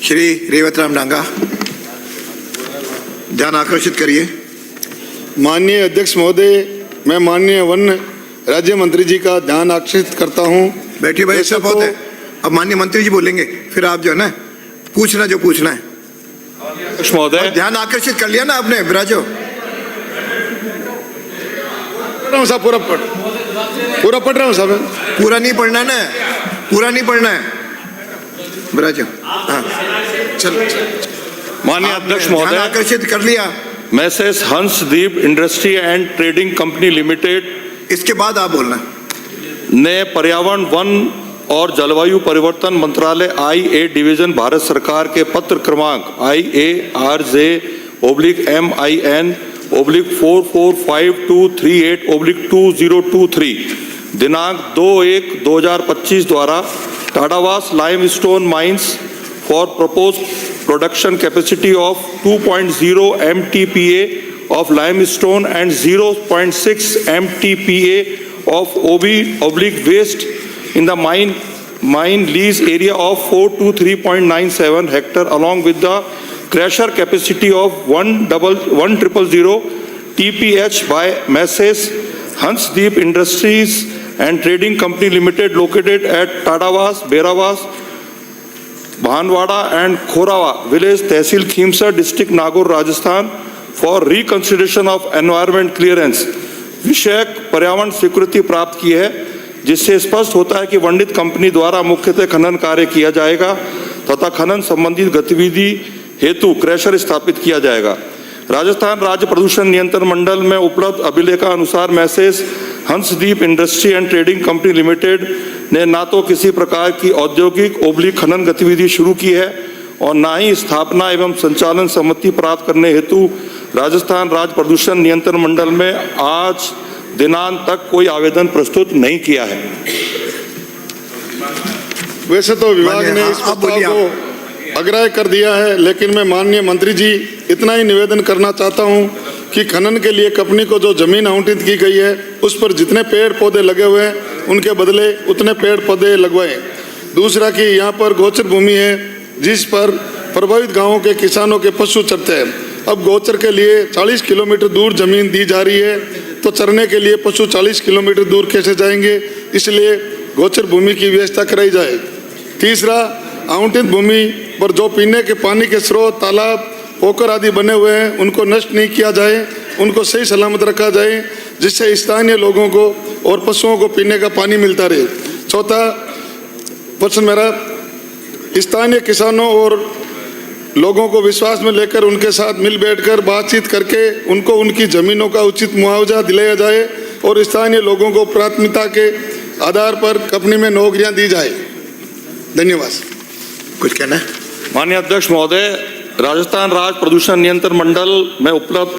श्री रेवतराम डांगा, ध्यान आकर्षित करिए। माननीय अध्यक्ष महोदय, मैं माननीय वन राज्य मंत्री जी का ध्यान आकर्षित करता हूं। बैठिए भाई, ऐसा बहुत है। अब माननीय मंत्री जी बोलेंगे, फिर आप जो है ना पूछना जो पूछना है। अध्यक्ष महोदय, ध्यान आकर्षित कर लिया ना आपने, विराजो। साहब पूरा पढ़ रहा हूँ साहब। पूरा नहीं पढ़ना है ना, पूरा नहीं पढ़ना है, विराजो। हाँ, चलो। माननीय अध्यक्ष ध्यान महोदय, आकर्षित कर लिया। Messrs Hansdeep industry and trading company limited इसके बाद आप बोलना। ने पर्यावरण, वन और जलवायु परिवर्तन मंत्रालय IA डिवीजन भारत सरकार के पत्र क्रमांक IARJ/MIN/445238/2023 दिनांक 2/1/2025 द्वारा Tatawas limestone mines for propose production capacity of 2.0 MTPA of limestone and 0.6 MTPA of OB/waste in the mine lease area of 423.97 hectare along with the crusher capacity of 1,000 TPH by Messrs Hansdeep Industries and Trading Company Limited located at Tadavas, Beravas, Bhanwada and Khorawa village, Tehsil Khimsar, district Nagaur, Rajasthan for reconsideration of environment clearance विषयक पर्यावरण स्वीकृति प्राप्त की है, जिससे स्पष्ट होता है कि वर्णित कंपनी द्वारा मुख्यतः खनन कार्य किया जाएगा तथा खनन संबंधित गतिविधि हेतु क्रशर स्थापित किया जाएगा। राजस्थान राज्य प्रदूषण नियंत्रण मंडल में उपलब्ध अभिलेखा अनुसार messrs Hansdeep industry and trading company limited ने ना तो किसी प्रकार की औद्योगिक खनन गतिविधि शुरू की है और ना ही स्थापना एवं संचालन सम्मति प्राप्त करने हेतु राजस्थान राज्य प्रदूषण नियंत्रण मंडल में आज दिनांक तक कोई आवेदन प्रस्तुत नहीं किया है। वैसे तो विभाग ने इस प्रस्ताव को अग्राह्य कर दिया है, लेकिन मैं माननीय मंत्री जी इतना ही निवेदन करना चाहता हूं कि खनन के लिए कंपनी को जो जमीन आवंटित की गई है उस पर जितने पेड़ पौधे लगे हुए हैं उनके बदले उतने पेड़ पौधे लगवाएं। दूसरा कि यहाँ पर गोचर भूमि है जिस पर प्रभावित गांवों के किसानों के पशु चरते हैं। अब गोचर के लिए 40 किलोमीटर दूर जमीन दी जा रही है, तो चरने के लिए पशु 40 किलोमीटर दूर कैसे जाएंगे, इसलिए गोचर भूमि की व्यवस्था कराई जाए। तीसरा, आवंटित भूमि पर जो पीने के पानी के स्रोत, तालाब, पोखर आदि बने हुए हैं उनको नष्ट नहीं किया जाए, उनको सही सलामत रखा जाए, जिससे स्थानीय लोगों को और पशुओं को पीने का पानी मिलता रहे। चौथा प्रश्न मेरा, स्थानीय किसानों और लोगों को विश्वास में लेकर उनके साथ मिल बैठकर बातचीत करके उनको उनकी जमीनों का उचित मुआवजा दिलाया जाए और स्थानीय लोगों को प्राथमिकता के आधार पर कंपनी में नौकरियां दी जाए। धन्यवाद। कुछ कहना है? माननीय अध्यक्ष महोदय, राजस्थान राज्य प्रदूषण नियंत्रण मंडल में उपलब्ध